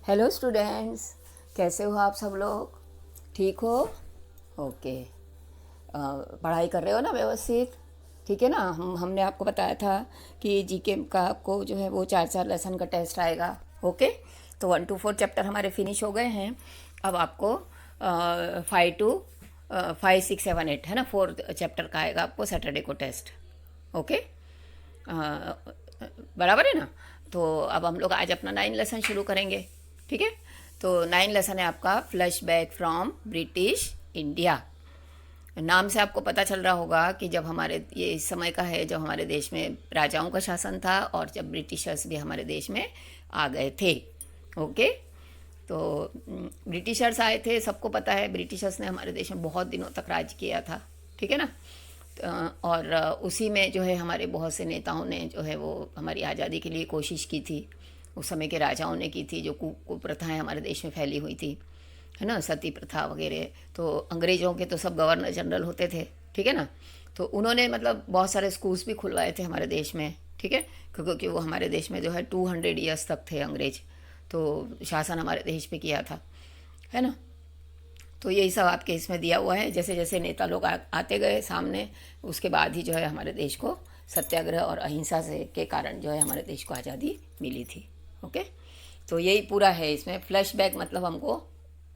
Hello students, कैसे हो आप सब लोग? ठीक हो? ओके। पढ़ाई कर रहे हो ना व्यवस्थित? ठीक है ना। हमने आपको बताया था कि जीके का आपको जो है वो 4 लेसन का टेस्ट आएगा। ओके। तो 1 to 4 चैप्टर हमारे फिनिश हो गए हैं। अब आपको 5, 6, 7, 8 है ना, 4 चैप्टर का आएगा आपको सैटरडे को टेस्ट। ओके। बराबर है ना। तो अब हम लोग आज अपना 9 लेसन शुरू करेंगे। ठीक है। तो 9 लेसन है आपका फ्लैशबैक फ्रॉम ब्रिटिश इंडिया। नाम से आपको पता चल रहा होगा कि जब हमारे ये इस समय का है जब हमारे देश में राजाओं का शासन था और जब ब्रिटिशर्स भी हमारे देश में आ गए थे। ओके। तो ब्रिटिशर्स आए थे, सबको पता है ब्रिटिशर्स ने हमारे देश में बहुत दिनों तक राज किया था। ठीक है ना। और उसी में जो है हमारे बहुत से नेताओं ने जो है वो हमारी आज़ादी के लिए कोशिश की थी। उस समय के राजाओं ने की थी, जो कुप्रथाएँ हमारे देश में फैली हुई थी, है ना, सती प्रथा वगैरह। तो अंग्रेज़ों के तो सब गवर्नर जनरल होते थे। ठीक है ना। तो उन्होंने मतलब बहुत सारे स्कूल्स भी खुलवाए थे हमारे देश में। ठीक है। क्योंकि वो हमारे देश में जो है 200 ईयर्स तक थे अंग्रेज, तो शासन हमारे देश पे किया था, है ना। तो यही सब आपके इसमें दिया हुआ है। जैसे जैसे नेता लोग आते गए सामने, उसके बाद ही जो है हमारे देश को सत्याग्रह और अहिंसा से के कारण जो है हमारे देश को आज़ादी मिली थी। ओके। तो यही पूरा है इसमें। फ्लैशबैक मतलब हमको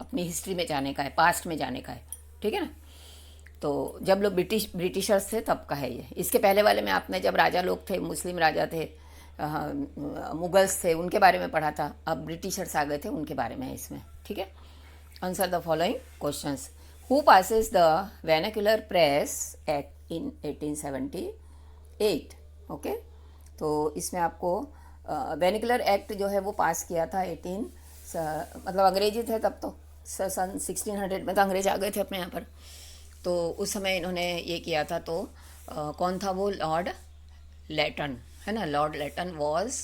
अपनी हिस्ट्री में जाने का है, पास्ट में जाने का है। ठीक है ना। तो जब लोग ब्रिटिशर्स थे तब का है ये। इसके पहले वाले में आपने जब राजा लोग थे, मुस्लिम राजा थे, मुगल्स थे, उनके बारे में पढ़ा था। अब ब्रिटिशर्स आ गए थे, उनके बारे में है इसमें। ठीक है। Answer the following questions. Who passes the vernacular press act in 1878? Okay. तो इसमें आपको वेनिकुलर एक्ट जो है वो पास किया था 18 मतलब अंग्रेजी थे तब तो, सन 1600 में तो अंग्रेज आ गए थे अपने यहाँ पर। तो उस समय इन्होंने ये किया था। तो कौन था वो? लॉर्ड लेटन, है ना। Lord Lytton was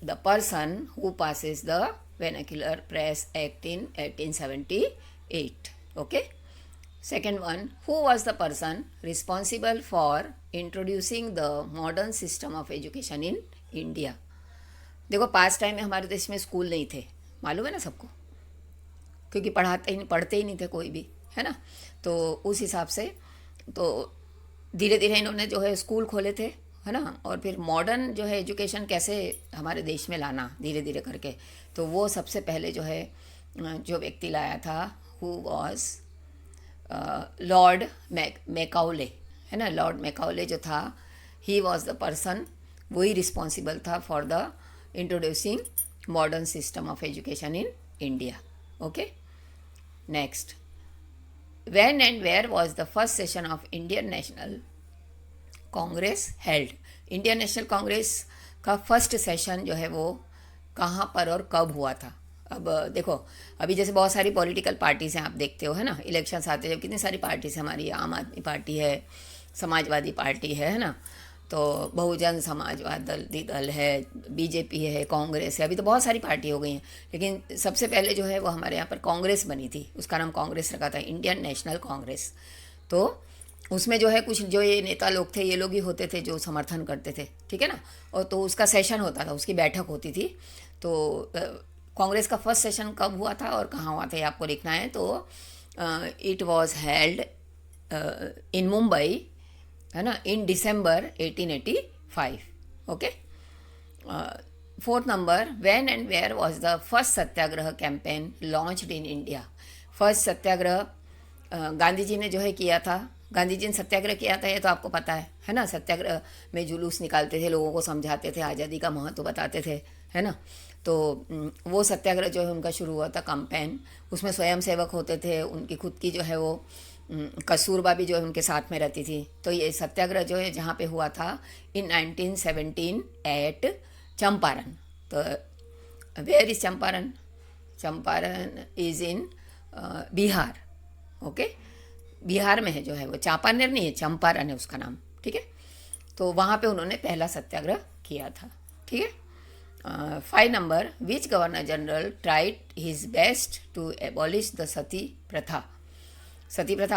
the person who passes the Vernacular Press Act in 1878. Okay. Second one, who was the person responsible for introducing the modern system of education in India? देखो, past time में हमारे देश में school नहीं थे, मालूम है ना सबको, क्योंकि पढ़ते ही नहीं थे कोई भी, है ना। तो उस हिसाब से तो धीरे धीरे इन्होंने जो है स्कूल खोले थे, है ना। और फिर मॉडर्न जो है एजुकेशन कैसे हमारे देश में लाना धीरे धीरे करके, तो वो सबसे पहले जो है जो व्यक्ति लाया था, हु वॉज लॉर्ड मैकाउले, है ना। लॉर्ड मैकाउले जो था, ही वॉज द पर्सन, वही रिस्पॉन्सिबल था for the introducing modern system of education in India. Okay. Next, when and where was the first session of Indian National Congress held? Indian national Congress का first session जो है वो कहाँ पर और कब हुआ था? अब देखो, अभी जैसे बहुत सारी पॉलिटिकल पार्टीज़ हैं, आप देखते हो, है ना। इलेक्शंस आते हैं जब कितनी सारी पार्टीज़ हैं हमारी, आम आदमी पार्टी है, समाजवादी पार्टी है ना। तो बहुजन समाजवादी दल है, बीजेपी है, कांग्रेस है, अभी तो बहुत सारी पार्टी हो गई हैं। लेकिन सबसे पहले जो है वो हमारे यहाँ पर कांग्रेस बनी थी, उसका नाम कांग्रेस रखा था, इंडियन नेशनल कांग्रेस। तो उसमें जो है कुछ जो ये नेता लोग थे, ये लोग ही होते थे जो समर्थन करते थे। ठीक है ना। और तो उसका सेशन होता था, उसकी बैठक होती थी। तो कांग्रेस का फर्स्ट सेशन कब हुआ था और कहाँ हुआ था, ये आपको लिखना है। तो it was held in Mumbai, है ना, in December 1885। Okay. Fourth number, when and where was the first Satyagraha campaign launched in India? First Satyagraha Gandhi ji ने जो है किया था। गांधी जी ने सत्याग्रह किया था, ये तो आपको पता है ना। सत्याग्रह में जुलूस निकालते थे, लोगों को समझाते थे, आज़ादी का महत्व बताते थे, है ना। तो वो सत्याग्रह जो है उनका शुरू हुआ था कैंपेन। उसमें स्वयं सेवक होते थे, उनकी खुद की जो है वो कस्तूरबा भी जो है उनके साथ में रहती थी। तो ये सत्याग्रह जो है जहाँ पे हुआ था इन 1917 एट चंपारण। तो where is Champaran? Champaran is in Bihar. Okay. Bihar में है जो है वो, चांपानेर नहीं है, चंपारण है उसका नाम। ठीक है। तो वहाँ पे उन्होंने पहला सत्याग्रह किया था। ठीक है। 5 number, which governor general tried his best to abolish the sati pratha? Sati प्रथा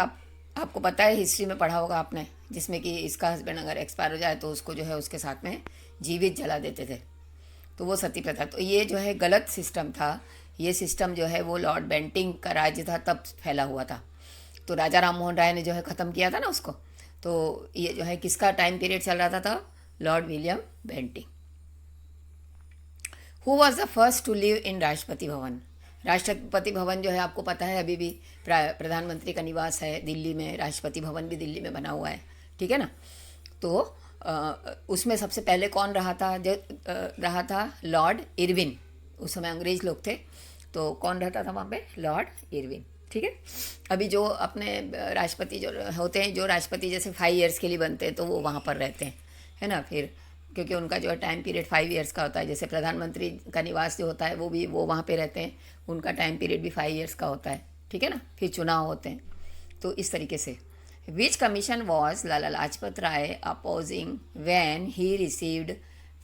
आपको पता है, हिस्ट्री में पढ़ा होगा आपने, जिसमें कि इसका हस्बैंड अगर एक्सपायर हो जाए तो उसको जो है उसके साथ में जीवित जला देते थे। तो वो सती प्रथा, तो ये जो है गलत सिस्टम था। ये सिस्टम जो है वो लॉर्ड बेंटिंग का राज्य था तब फैला हुआ था। तो राजा राम मोहन राय ने जो है ख़त्म किया था ना उसको। तो ये जो है किसका टाइम पीरियड चल रहा था Lord William Bentinck. Who was the first to live in Rashtrapati Bhavan. Rashtrapati Bhavan जो है आपको पता है अभी भी प्रधानमंत्री का निवास है दिल्ली में, राष्ट्रपति भवन भी दिल्ली में बना हुआ है, ठीक है ना। तो उसमें सबसे पहले कौन रहा था, जो रहा था लॉर्ड इरविन। उस समय अंग्रेज लोग थे, तो कौन रहता था वहाँ पे, लॉर्ड इरविन, ठीक है। अभी जो अपने राष्ट्रपति जो होते हैं, जो राष्ट्रपति जैसे 5 ईयर्स के लिए बनते हैं, तो वो वहाँ पर रहते हैं, है ना। फिर क्योंकि उनका जो है टाइम पीरियड 5 ईयर्स का होता है, जैसे प्रधानमंत्री का निवास जो होता है वो वहाँ पे रहते हैं, उनका टाइम पीरियड भी 5 ईयर्स का होता है, ठीक है ना। फिर चुनाव होते हैं, तो इस तरीके से। Which commission was Lala Lajpat Rai opposing when he received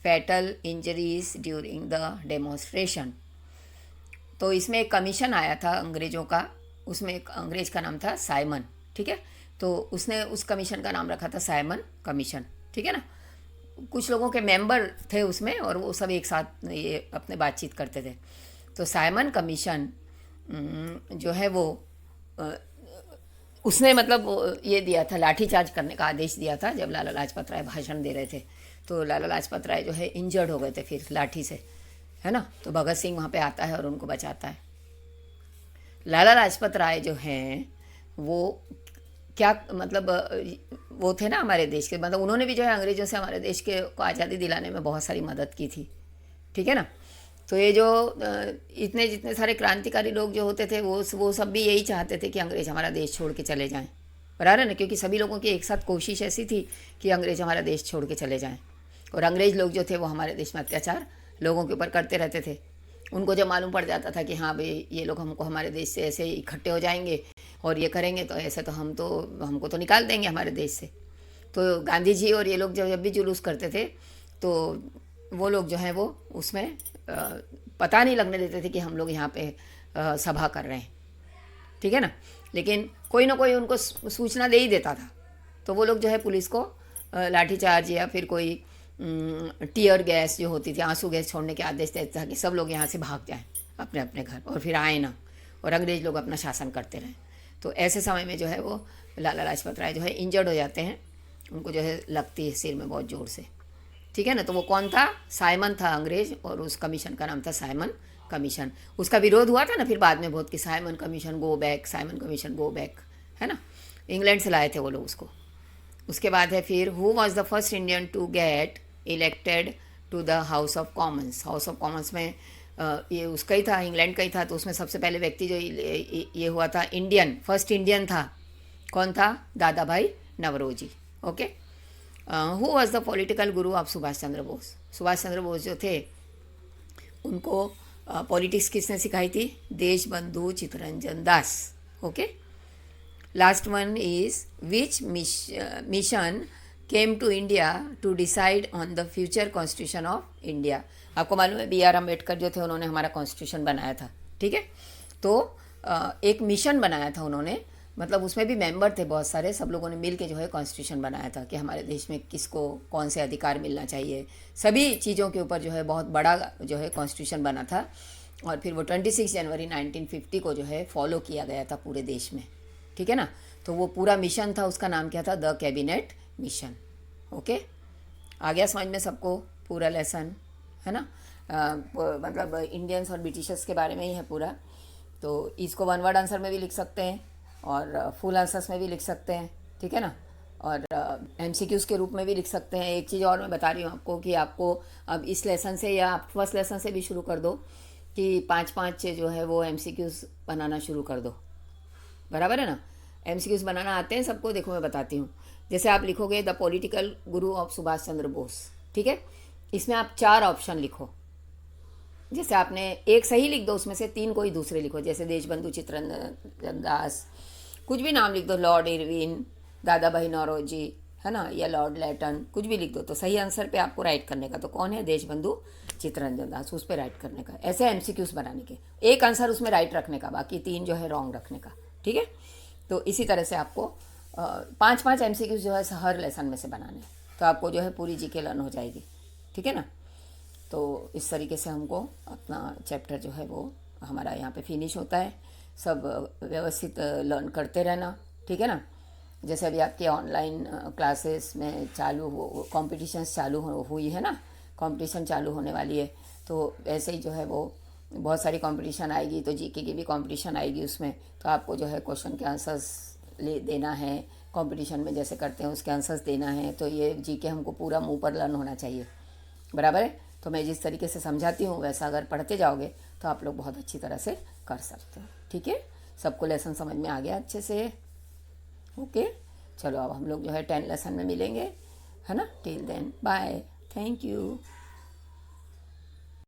fatal injuries during the demonstration. तो इसमें एक कमीशन आया था अंग्रेज़ों का, उसमें एक अंग्रेज का नाम था साइमन, ठीक है। तो उसने उस कमीशन का नाम रखा था साइमन कमीशन, ठीक है ना। कुछ लोगों के मेंबर थे उसमें और वो सब एक साथ ये अपने बातचीत करते थे। तो साइमन कमीशन जो है वो उसने मतलब ये दिया था, लाठीचार्ज करने का आदेश दिया था जब लाला लाजपत राय भाषण दे रहे थे। तो लाला लाजपत राय जो है इंजर्ड हो गए थे फिर लाठी से, है ना। तो भगत सिंह वहाँ पे आता है और उनको बचाता है। लाला लाजपत राय जो हैं वो क्या मतलब वो थे ना हमारे देश के, मतलब उन्होंने भी जो है अंग्रेज़ों से हमारे देश के को आज़ादी दिलाने में बहुत सारी मदद की थी, ठीक है ना। तो ये जो इतने जितने सारे क्रांतिकारी लोग जो होते थे वो सब भी यही चाहते थे कि अंग्रेज़ हमारा देश छोड़ के चले जाएं, बराबर है ना। क्योंकि सभी लोगों की एक साथ कोशिश ऐसी थी कि अंग्रेज़ हमारा देश छोड़ के चले जाएं। और अंग्रेज़ लोग जो थे वो हमारे देश में अत्याचार लोगों के ऊपर करते रहते थे। उनको जब मालूम पड़ जाता था कि हाँ भाई ये लोग हमको हमारे देश से ऐसे इकट्ठे हो जाएंगे और ये करेंगे, तो ऐसे तो हमको तो निकाल देंगे हमारे देश से। तो गांधी जी और ये लोग जब भी जुलूस करते थे तो वो लोग जो हैं वो उसमें पता नहीं लगने देते थे कि हम लोग यहाँ पे सभा कर रहे हैं, ठीक है ना। लेकिन कोई ना कोई उनको सूचना दे ही देता था, तो वो लोग जो है पुलिस को लाठीचार्ज या फिर कोई टीयर गैस जो होती थी, आंसू गैस छोड़ने के आदेश देता था कि सब लोग यहाँ से भाग जाएं अपने अपने घर और फिर आए ना, और अंग्रेज लोग अपना शासन करते रहें। तो ऐसे समय में जो है वो लाला लाजपत राय जो है इंजर्ड हो जाते हैं, उनको जो है लगती है सिर में बहुत ज़ोर से, ठीक है ना। तो वो कौन था, साइमन था अंग्रेज, और उस कमीशन का नाम था साइमन कमीशन। उसका विरोध हुआ था ना फिर बाद में बहुत कि Simon commission go back, Simon commission go back, है ना। इंग्लैंड से लाए थे वो लोग उसको। उसके बाद है फिर who was the first Indian to get elected to the House of Commons. House of Commons में ये उसका ही था, इंग्लैंड का ही था। तो उसमें सबसे पहले व्यक्ति जो ये हुआ था इंडियन, फर्स्ट इंडियन था, कौन था, Dadabhai Naoroji, okay. Who was the political guru of Subhash Chandra Bose. Subhash Chandra Bose जो थे उनको पॉलिटिक्स किसने सिखाई थी, Desh Bandhu Chittaranjan Das, okay. Last one is which mission came to India to decide on the future constitution of India. आपको मालूम है BR अम्बेडकर जो थे उन्होंने हमारा कॉन्स्टिट्यूशन बनाया था, ठीक है। तो एक मिशन बनाया था उन्होंने, मतलब उसमें भी मेंबर थे बहुत सारे, सब लोगों ने मिल के जो है कॉन्स्टिट्यूशन बनाया था कि हमारे देश में किसको कौन से अधिकार मिलना चाहिए, सभी चीज़ों के ऊपर जो है बहुत बड़ा जो है कॉन्स्टिट्यूशन बना था। और फिर वो 26 जनवरी 1950 को जो है फॉलो किया गया था पूरे देश में, ठीक है ना। तो वो पूरा मिशन था, उसका नाम क्या था, द कैबिनेट मिशन, ओके। आ गया समझ में सबको पूरा लेसन, है ना। मतलब इंडियंस और ब्रिटिशर्स के बारे में ही है पूरा। तो इसको 1 वर्ड आंसर में भी लिख सकते हैं और फुल आंसर्स में भी लिख सकते हैं, ठीक है ना। और MCQs के रूप में भी लिख सकते हैं। एक चीज़ और मैं बता रही हूँ आपको कि आपको अब इस लेसन से या आप फर्स्ट लेसन से भी शुरू कर दो कि 5-5 जो है वो MCQs बनाना शुरू कर दो, बराबर है ना। MCQs बनाना आते हैं सबको, देखो मैं बताती हूँ। जैसे आप लिखोगे the political guru of Subhash Chandra Bose, ठीक है। इसमें आप 4 ऑप्शन लिखो, जैसे आपने एक सही लिख दो, उसमें से 3 कोई दूसरे लिखो, जैसे देशबंधु चित्तरंजन दास, कुछ भी नाम लिख दो, लॉर्ड इरविन, दादा भाई नौरोजी, है ना, या लॉर्ड लेटन, कुछ भी लिख दो। तो सही आंसर पे आपको राइट करने का, तो कौन है, देशबंधु चित्तरंजन दास, उस पर राइट करने का। ऐसे MCQs बनाने के, एक आंसर उसमें राइट रखने का, बाकी 3 जो है रॉन्ग रखने का, ठीक है। तो इसी तरह से आपको 5-5 MCQs जो है हर लेसन में से बनाने, तो आपको जो है पूरी GK लर्न हो जाएगी, ठीक है ना। तो इस तरीके से हमको अपना चैप्टर जो है वो हमारा यहाँ पे फिनिश होता है। सब व्यवस्थित लर्न करते रहना, ठीक है ना। जैसे अभी आपके ऑनलाइन क्लासेस में चालू हो कॉम्पिटिशन्स चालू हुई है ना, कंपटीशन चालू होने वाली है, तो वैसे ही जो है वो बहुत सारी कंपटीशन आएगी, तो जीके की भी कंपटीशन आएगी उसमें। तो आपको जो है क्वेश्चन के आंसर्स ले देना है, कंपटीशन में जैसे करते हैं उसके आंसर्स देना है। तो ये जीके हमको पूरा मुंह पर लर्न होना चाहिए, बराबर है। तो मैं जिस तरीके से समझाती हूँ वैसा अगर पढ़ते जाओगे तो आप लोग बहुत अच्छी तरह से कर सकते हो, ठीक है। सबको लेसन समझ में आ गया अच्छे से, ओके। चलो अब हम लोग जो है 10 लेसन में मिलेंगे, है ना। Till then bye, thank you.